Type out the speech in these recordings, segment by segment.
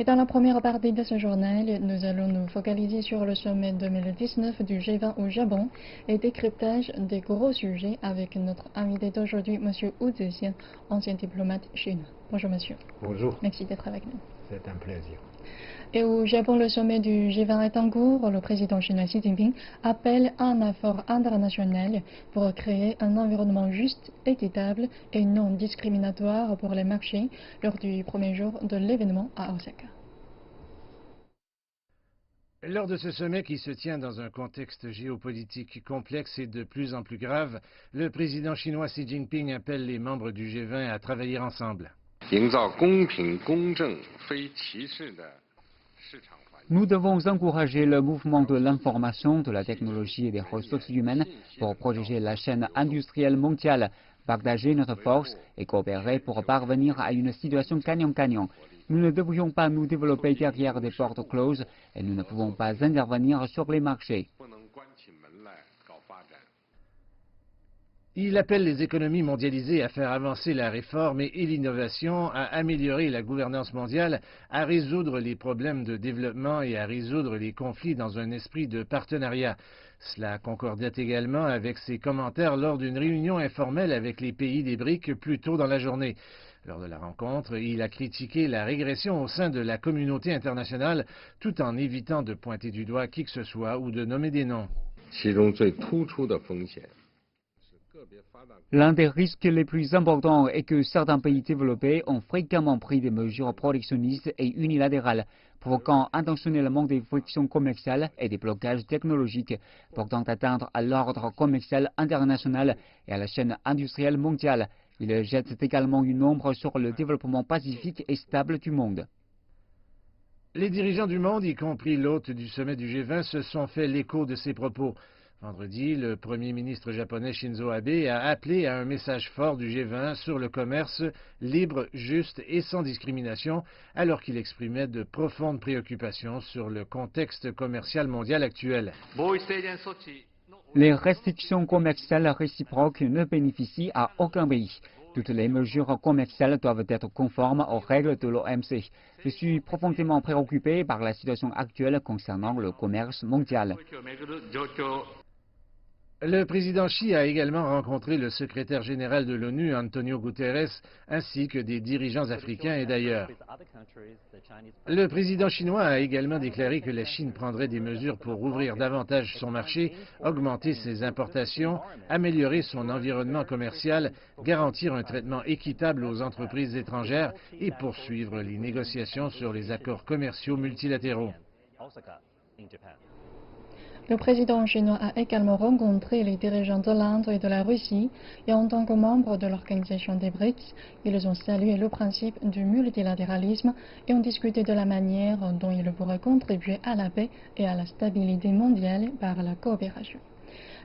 Et dans la première partie de ce journal, nous allons nous focaliser sur le sommet 2019 du G20 au Japon et décryptage des gros sujets avec notre invité d'aujourd'hui, M. Wu Zixian, ancien diplomate chinois. Bonjour monsieur. Bonjour. Merci d'être avec nous. C'est un plaisir. Et au Japon, le sommet du G20 est en cours. Le président chinois Xi Jinping appelle à un effort international pour créer un environnement juste, équitable et non discriminatoire pour les marchés lors du premier jour de l'événement à Osaka. Lors de ce sommet qui se tient dans un contexte géopolitique complexe et de plus en plus grave, le président chinois Xi Jinping appelle les membres du G20 à travailler ensemble. Nous devons encourager le mouvement de l'information, de la technologie et des ressources humaines pour protéger la chaîne industrielle mondiale, partager notre force et coopérer pour parvenir à une situation gagnant-gagnant. Nous ne devrions pas nous développer derrière des portes closes et nous ne pouvons pas intervenir sur les marchés. Il appelle les économies mondialisées à faire avancer la réforme et l'innovation, à améliorer la gouvernance mondiale, à résoudre les problèmes de développement et à résoudre les conflits dans un esprit de partenariat. Cela concordait également avec ses commentaires lors d'une réunion informelle avec les pays des BRICS plus tôt dans la journée. Lors de la rencontre, il a critiqué la régression au sein de la communauté internationale, tout en évitant de pointer du doigt qui que ce soit ou de nommer des noms. L'un des risques les plus importants est que certains pays développés ont fréquemment pris des mesures protectionnistes et unilatérales, provoquant intentionnellement des frictions commerciales et des blocages technologiques, portant atteinte à l'ordre commercial international et à la chaîne industrielle mondiale. Il jette également une ombre sur le développement pacifique et stable du monde. Les dirigeants du monde, y compris l'hôte du sommet du G20, se sont fait l'écho de ces propos. Vendredi, le Premier ministre japonais Shinzo Abe a appelé à un message fort du G20 sur le commerce libre, juste et sans discrimination, alors qu'il exprimait de profondes préoccupations sur le contexte commercial mondial actuel. Les restrictions commerciales réciproques ne bénéficient à aucun pays. Toutes les mesures commerciales doivent être conformes aux règles de l'OMC. Je suis profondément préoccupé par la situation actuelle concernant le commerce mondial. Le président Xi a également rencontré le secrétaire général de l'ONU, Antonio Guterres, ainsi que des dirigeants africains et d'ailleurs. Le président chinois a également déclaré que la Chine prendrait des mesures pour ouvrir davantage son marché, augmenter ses importations, améliorer son environnement commercial, garantir un traitement équitable aux entreprises étrangères et poursuivre les négociations sur les accords commerciaux multilatéraux. Le président chinois a également rencontré les dirigeants de l'Inde et de la Russie et en tant que membre de l'organisation des BRICS, ils ont salué le principe du multilatéralisme et ont discuté de la manière dont il pourrait contribuer à la paix et à la stabilité mondiale par la coopération.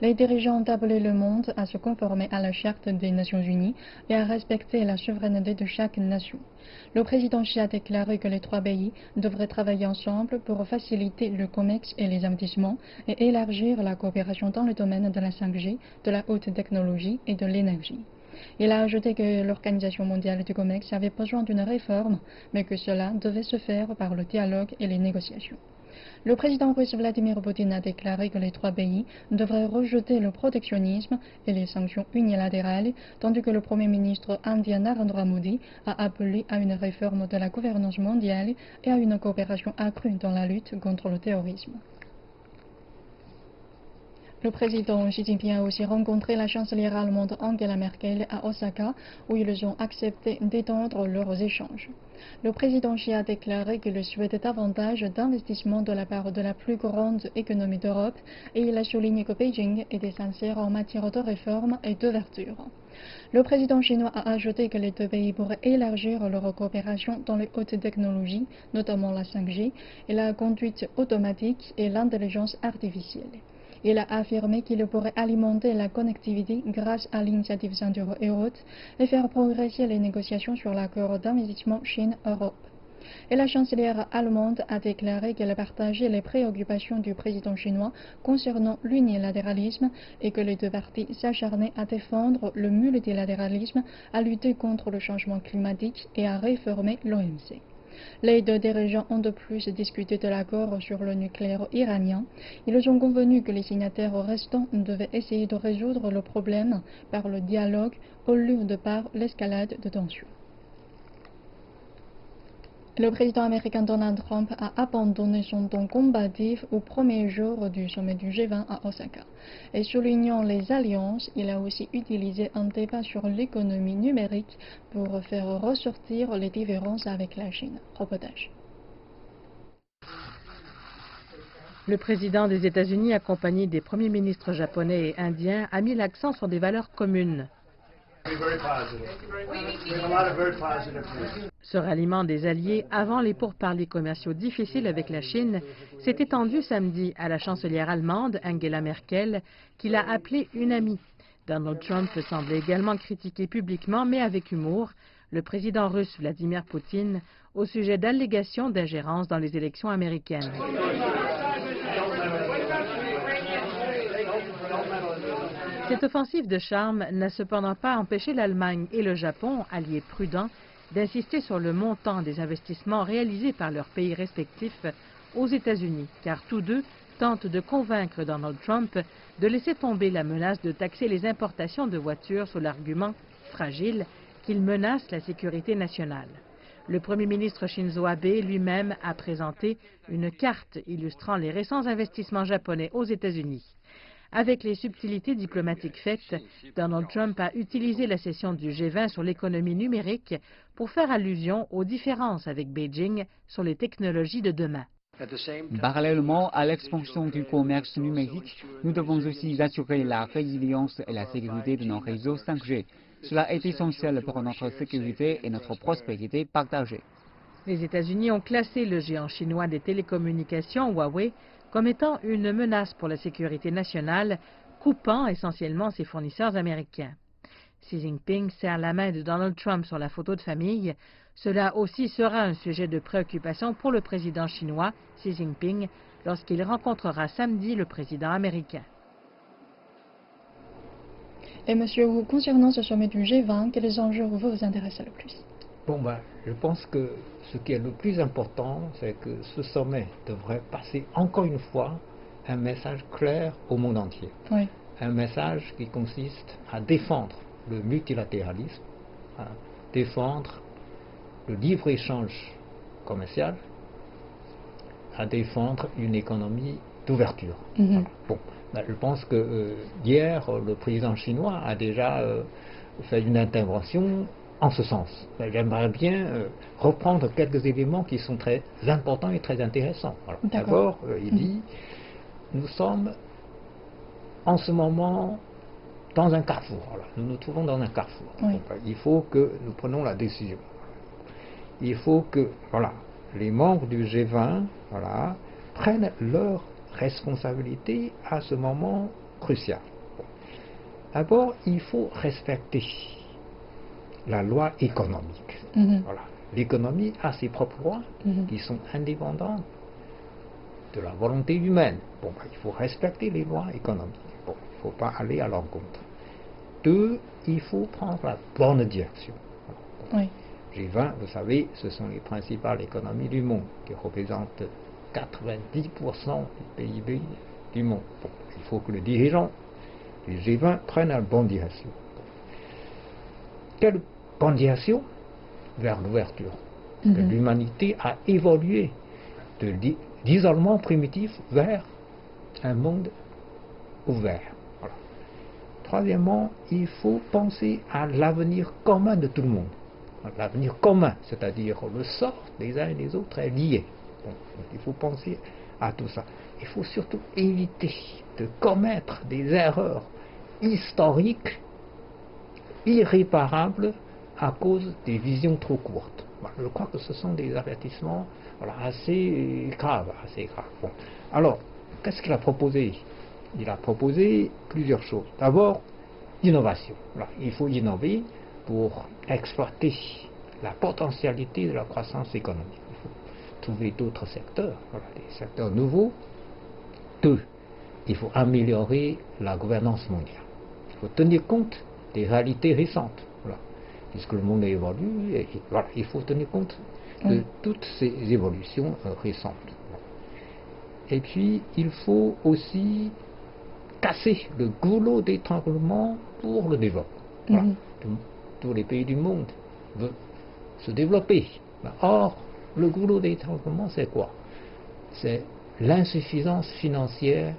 Les dirigeants ont appelé le monde à se conformer à la Charte des Nations Unies et à respecter la souveraineté de chaque nation. Le président Xi a déclaré que les trois pays devraient travailler ensemble pour faciliter le commerce et les investissements et élargir la coopération dans le domaine de la 5G, de la haute technologie et de l'énergie. Il a ajouté que l'Organisation mondiale du commerce avait besoin d'une réforme, mais que cela devait se faire par le dialogue et les négociations. Le président russe Vladimir Poutine a déclaré que les trois pays devraient rejeter le protectionnisme et les sanctions unilatérales, tandis que le Premier ministre indien Narendra Modi a appelé à une réforme de la gouvernance mondiale et à une coopération accrue dans la lutte contre le terrorisme. Le président Xi Jinping a aussi rencontré la chancelière allemande Angela Merkel à Osaka, où ils ont accepté d'étendre leurs échanges. Le président Xi a déclaré qu'il souhaitait davantage d'investissements de la part de la plus grande économie d'Europe et il a souligné que Beijing était sincère en matière de réforme et d'ouverture. Le président chinois a ajouté que les deux pays pourraient élargir leur coopération dans les hautes technologies, notamment la 5G, et la conduite automatique et l'intelligence artificielle. Il a affirmé qu'il pourrait alimenter la connectivité grâce à l'initiative ceinture Europe et faire progresser les négociations sur l'accord d'investissement Chine-Europe. Et la chancelière allemande a déclaré qu'elle partageait les préoccupations du président chinois concernant l'unilatéralisme et que les deux parties s'acharnaient à défendre le multilatéralisme, à lutter contre le changement climatique et à réformer l'OMC. Les deux dirigeants ont de plus discuté de l'accord sur le nucléaire iranien. Ils ont convenu que les signataires restants devaient essayer de résoudre le problème par le dialogue au lieu de par l'escalade de tensions. Le président américain Donald Trump a abandonné son ton combatif au premier jour du sommet du G20 à Osaka. Et soulignant les alliances, il a aussi utilisé un débat sur l'économie numérique pour faire ressortir les différences avec la Chine. Reportage. Le président des États-Unis, accompagné des premiers ministres japonais et indiens, a mis l'accent sur des valeurs communes. Ce ralliement des alliés avant les pourparlers commerciaux difficiles avec la Chine s'est étendu samedi à la chancelière allemande Angela Merkel, qui l'a appelée une amie. Donald Trump semble également critiquer publiquement, mais avec humour, le président russe Vladimir Poutine au sujet d'allégations d'ingérence dans les élections américaines. Cette offensive de charme n'a cependant pas empêché l'Allemagne et le Japon, alliés prudents, d'insister sur le montant des investissements réalisés par leurs pays respectifs aux États-Unis, car tous deux tentent de convaincre Donald Trump de laisser tomber la menace de taxer les importations de voitures sous l'argument fragile qu'il menace la sécurité nationale. Le Premier ministre Shinzo Abe lui-même a présenté une carte illustrant les récents investissements japonais aux États-Unis. Avec les subtilités diplomatiques faites, Donald Trump a utilisé la session du G20 sur l'économie numérique pour faire allusion aux différences avec Beijing sur les technologies de demain. Parallèlement à l'expansion du commerce numérique, nous devons aussi assurer la résilience et la sécurité de nos réseaux 5G. Cela est essentiel pour notre sécurité et notre prospérité partagée. Les États-Unis ont classé le géant chinois des télécommunications, Huawei, comme étant une menace pour la sécurité nationale, coupant essentiellement ses fournisseurs américains. Xi Jinping serre la main de Donald Trump sur la photo de famille. Cela aussi sera un sujet de préoccupation pour le président chinois, Xi Jinping, lorsqu'il rencontrera samedi le président américain. Et monsieur Wu, concernant ce sommet du G20, quels enjeux vous intéressent le plus? Je pense que ce qui est le plus important, c'est que ce sommet devrait passer encore une fois un message clair au monde entier. Oui. Un message qui consiste à défendre le multilatéralisme, à défendre le libre-échange commercial, à défendre une économie d'ouverture. Je pense que hier, le président chinois a déjà fait une intervention en ce sens. J'aimerais bien reprendre quelques éléments qui sont très importants et très intéressants. D'abord, il dit, nous sommes en ce moment dans un carrefour. Nous nous trouvons dans un carrefour. Oui. Il faut que nous prenions la décision. Il faut que les membres du G20 prennent leurs responsabilités à ce moment crucial. D'abord, il faut respecter la loi économique. L'économie a ses propres lois qui sont indépendantes de la volonté humaine. Il faut respecter les lois économiques. Il ne faut pas aller à l'encontre. Deux, il faut prendre la bonne direction. Oui. G20, vous savez, ce sont les principales économies du monde qui représentent 90% du PIB du monde. Il faut que les dirigeants du G20 prennent la bonne direction. Quelle bonne direction? Vers l'ouverture. L'humanité a évolué de l'isolement primitif vers un monde ouvert. Troisièmement, il faut penser à l'avenir commun de tout le monde. L'avenir commun, c'est-à-dire le sort des uns et des autres est lié. Il faut penser à tout ça. Il faut surtout éviter de commettre des erreurs historiques irréparables à cause des visions trop courtes. Je crois que ce sont des avertissements assez graves. Alors, qu'est-ce qu'il a proposé? Il a proposé plusieurs choses. D'abord, l'innovation. Il faut innover pour exploiter la potentialité de la croissance économique. Il faut trouver d'autres secteurs, des secteurs nouveaux. Deux, il faut améliorer la gouvernance mondiale. Il faut tenir compte des réalités récentes. Puisque le monde évolue, il faut tenir compte de toutes ces évolutions récentes. Et puis, il faut aussi casser le goulot d'étranglement pour le développement. Voilà. Tous les pays du monde veulent se développer. Or, le goulot d'étranglement, c'est quoi? C'est l'insuffisance financière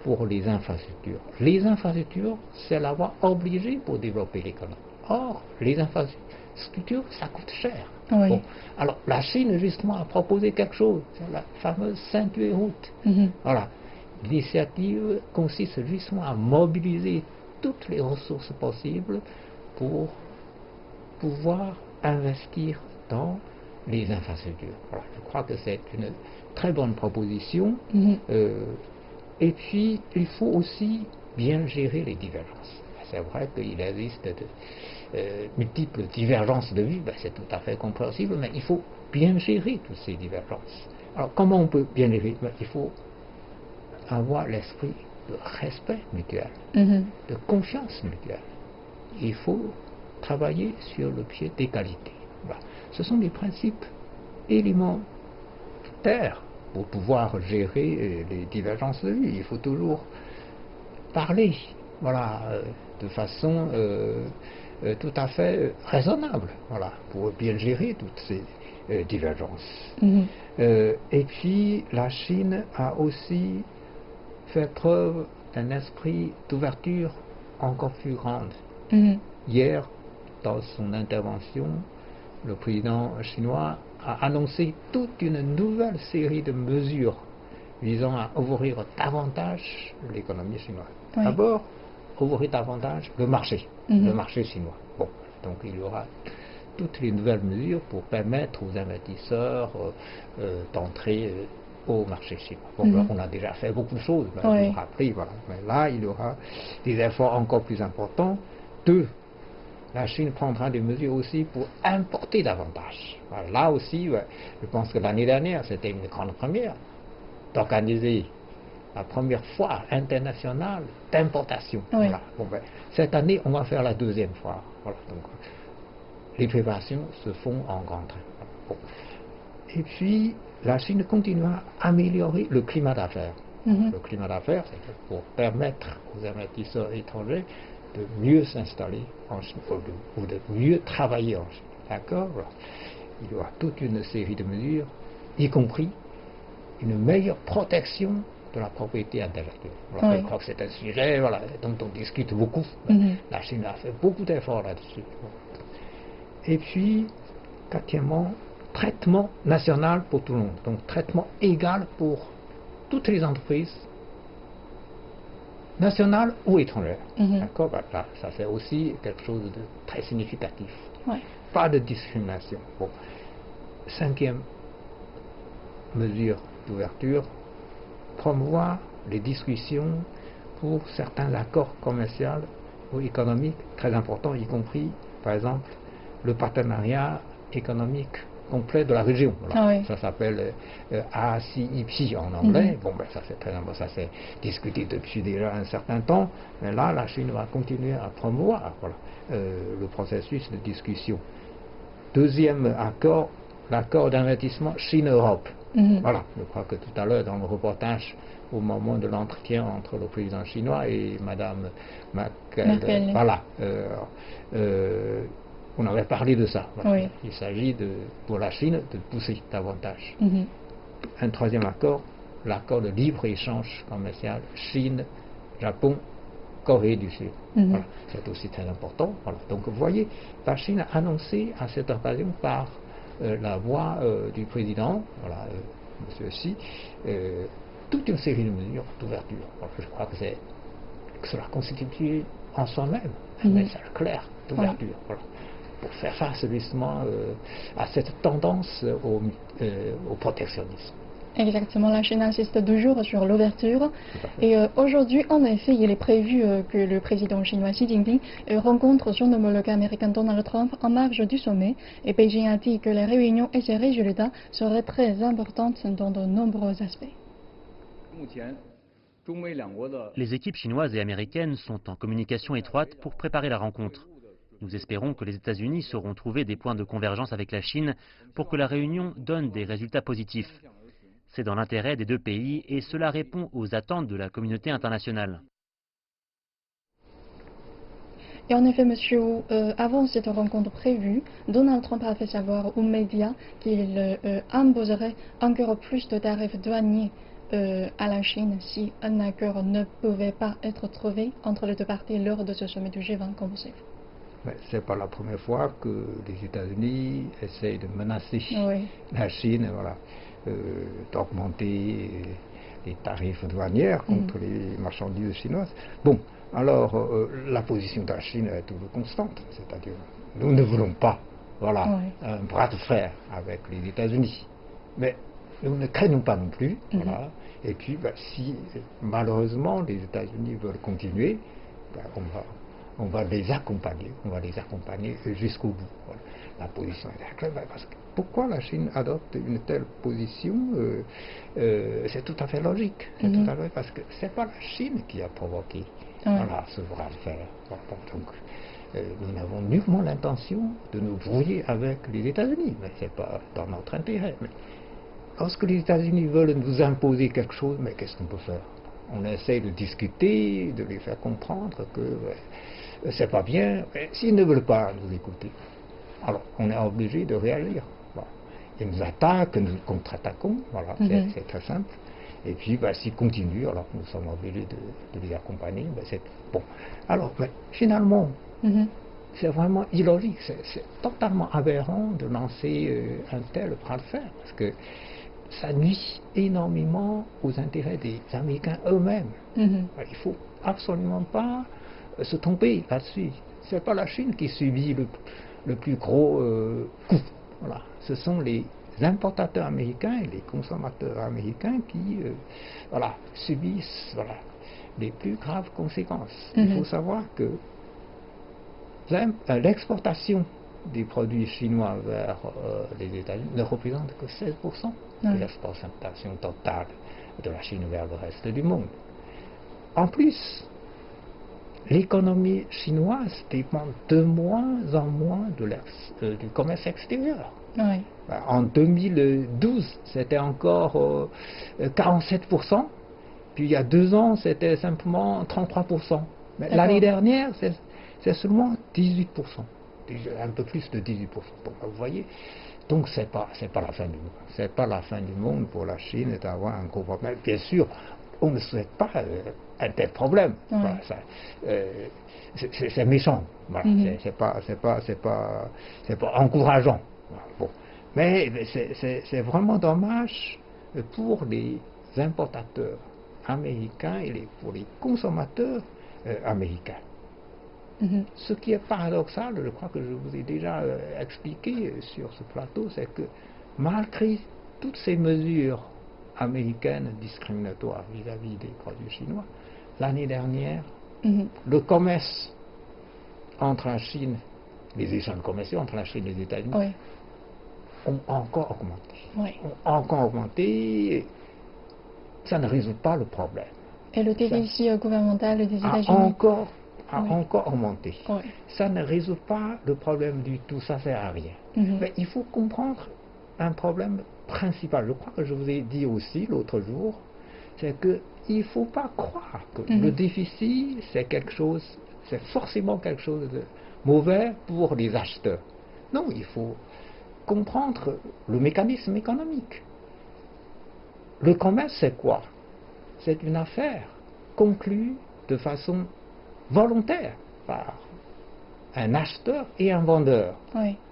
pour les infrastructures. Les infrastructures, c'est la voie obligée pour développer l'économie. Or, les infrastructures, ça coûte cher. Oui. Bon. Alors, la Chine, justement, a proposé quelque chose, c'est la fameuse ceinture et route. Voilà. L'initiative consiste justement à mobiliser toutes les ressources possibles pour pouvoir investir dans les infrastructures. Voilà. Je crois que c'est une très bonne proposition. Et puis, il faut aussi bien gérer les divergences. C'est vrai qu'il existe de multiples divergences de vues, c'est tout à fait compréhensible, mais il faut bien gérer toutes ces divergences. Alors, comment on peut bien les gérer? Il faut avoir l'esprit de respect mutuel, de confiance mutuelle. Il faut travailler sur le pied d'égalité. Voilà. Ce sont des principes élémentaires pour pouvoir gérer les divergences de vues. Il faut toujours parler, voilà, de façon tout à fait raisonnable, voilà, pour bien gérer toutes ces divergences. Et puis, la Chine a aussi fait preuve d'un esprit d'ouverture encore plus grande. Hier, dans son intervention, le président chinois a annoncé toute une nouvelle série de mesures visant à ouvrir davantage l'économie chinoise. Oui. D'abord, ouvrir davantage le marché chinois. Bon, donc il y aura toutes les nouvelles mesures pour permettre aux investisseurs d'entrer au marché chinois. Bon, là, on a déjà fait beaucoup de choses, on aura appris, voilà. Mais là, il y aura des efforts encore plus importants. Deux, la Chine prendra des mesures aussi pour importer davantage. Voilà, là aussi, je pense que l'année dernière, c'était une grande première d'organiser la première foire internationale d'importation. Voilà. Bon, cette année, on va faire la deuxième foire. Voilà. Donc, les préparations se font en grand train. Bon. Et puis, la Chine continuera à améliorer le climat d'affaires. Le climat d'affaires, c'est pour permettre aux investisseurs étrangers de mieux s'installer en Chine, ou de mieux travailler en Chine. D'accord? Il y aura toute une série de mesures, y compris une meilleure protection de la propriété intellectuelle. Voilà, je crois que c'est un sujet, voilà, dont on discute beaucoup. La Chine a fait beaucoup d'efforts là-dessus. Et puis, quatrièmement, traitement national pour tout le monde. Donc, traitement égal pour toutes les entreprises, nationales ou étrangères. D'accord? Là, ça c'est aussi quelque chose de très significatif. Pas de discrimination. Bon. Cinquième mesure d'ouverture, promouvoir les discussions pour certains accords commerciaux ou économiques très importants, y compris, par exemple, le partenariat économique complet de la région. Voilà. Ça s'appelle ACIP en anglais. Bon, ça c'est très important, ça s'est discuté depuis déjà un certain temps, mais là, la Chine va continuer à promouvoir le processus de discussion. Deuxième accord, l'accord d'investissement Chine-Europe. Voilà, je crois que tout à l'heure, dans le reportage, au moment de l'entretien entre le président chinois et Madame Merkel. Voilà. On avait parlé de ça. Voilà. Il s'agit pour la Chine de pousser davantage. Un troisième accord, l'accord de libre-échange commercial Chine, Japon, Corée du Sud. Voilà. C'est aussi très important. Voilà. Donc vous voyez, la Chine a annoncé à cette occasion par la voix du président, voilà, Monsieur Xi, toute une série de mesures d'ouverture. Je crois que cela constitue en soi-même un message clair d'ouverture. Voilà. Pour faire face justement à cette tendance au protectionnisme. Exactement, la Chine insiste toujours sur l'ouverture. Et aujourd'hui, en effet, il est prévu que le président chinois Xi Jinping rencontre son homologue américain Donald Trump en marge du sommet. Et Beijing a dit que les réunions et ses résultats seraient très importantes dans de nombreux aspects. Les équipes chinoises et américaines sont en communication étroite pour préparer la rencontre. Nous espérons que les États-Unis sauront trouver des points de convergence avec la Chine pour que la réunion donne des résultats positifs. C'est dans l'intérêt des deux pays et cela répond aux attentes de la communauté internationale. Et en effet, monsieur, avant cette rencontre prévue, Donald Trump a fait savoir aux médias qu'il imposerait encore plus de tarifs douaniers à la Chine si un accord ne pouvait pas être trouvé entre les deux parties lors de ce sommet du G20, comme vous savez. Ce n'est pas la première fois que les États-Unis essayent de menacer la Chine, voilà, d'augmenter les tarifs douaniers contre les marchandises chinoises. Bon, alors la position de la Chine est toujours constante, c'est-à-dire nous ne voulons pas, voilà, un bras de fer avec les États-Unis, mais nous ne craignons pas non plus, voilà. Et puis si malheureusement les États-Unis veulent continuer, on va les accompagner, jusqu'au bout. Voilà. La position est claire, parce que pourquoi la Chine adopte une telle position, c'est tout à fait logique. C'est tout à fait, parce que c'est pas la Chine qui a provoqué voilà, ce bras de fer. Voilà. Donc, nous n'avons nullement l'intention de nous brouiller avec les États-Unis, mais c'est pas dans notre intérêt. Mais lorsque les États-Unis veulent nous imposer quelque chose, mais qu'est-ce qu'on peut faire? On essaie de discuter, de les faire comprendre que c'est pas bien. S'ils ne veulent pas nous écouter, alors on est obligé de réagir. Bon. Ils nous attaquent, nous contre-attaquons, voilà, c'est très simple. Et puis s'ils continuent, alors nous sommes obligés de les accompagner. C'est bon. Alors, finalement, c'est vraiment illogique, c'est totalement aberrant de lancer un tel bras de fer, parce que ça nuit énormément aux intérêts des Américains eux-mêmes. Il ne faut absolument pas se tromper là-dessus. Ce n'est pas la Chine qui subit le plus gros coup. Voilà. Ce sont les importateurs américains et les consommateurs américains qui subissent les plus graves conséquences. Il faut savoir que l'exportation des produits chinois vers les États-Unis ne représente que 16% de l'exportation totale de la Chine vers le reste du monde. En plus, l'économie chinoise dépend de moins en moins du commerce extérieur. En 2012, c'était encore 47%, puis il y a 2 ans, c'était simplement 33%. Mais l'année dernière, c'est seulement 18%. Un peu plus de 18%. Bon, vous voyez, donc c'est pas la fin du monde. C'est pas la fin du monde pour la Chine d'avoir un gros problème. Bien sûr, on ne souhaite pas un tel problème. Voilà, c'est méchant. Voilà, c'est pas encourageant. Voilà, bon. Mais c'est vraiment dommage pour les importateurs américains et pour les consommateurs américains. Ce qui est paradoxal, je crois que je vous ai déjà expliqué sur ce plateau, c'est que malgré toutes ces mesures américaines discriminatoires vis-à-vis des produits chinois, l'année dernière, le commerce entre la Chine, les échanges commerciaux entre la Chine et les États-Unis ont encore augmenté. Ça ne résout pas le problème. Et le déficit gouvernemental des États-Unis a encore augmenté. Ça ne résout pas le problème du tout, ça ne sert à rien. Mais il faut comprendre un problème principal. Je crois que je vous ai dit aussi l'autre jour, c'est qu'il ne faut pas croire que le déficit, c'est forcément quelque chose de mauvais pour les acheteurs. Non, il faut comprendre le mécanisme économique. Le commerce, c'est quoi? C'est une affaire conclue de façon volontaire par un acheteur et un vendeur.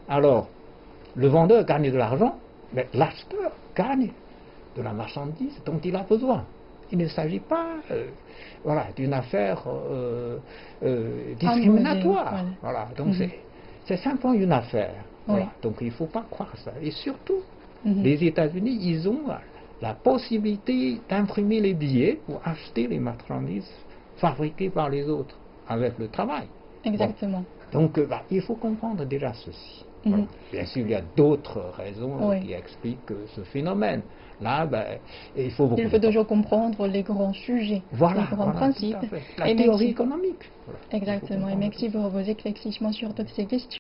Alors, le vendeur gagne de l'argent, mais l'acheteur gagne de la marchandise dont il a besoin. Il ne s'agit pas d'une affaire discriminatoire. Voilà. Donc c'est simplement une affaire. Voilà. Donc il ne faut pas croire ça. Et surtout, les États-Unis, ils ont la possibilité d'imprimer les billets pour acheter les marchandises fabriquées par les autres avec le travail. Exactement. Bon. Donc il faut comprendre déjà ceci. Voilà. Bien sûr, il y a d'autres raisons Oui. qui expliquent ce phénomène. Là, il faut beaucoup. Il faut toujours comprendre les grands sujets, Voilà, les grands principes. tout à fait. La théorie économique. Voilà. Exactement. Et merci pour vos éclaircissements sur toutes ces questions.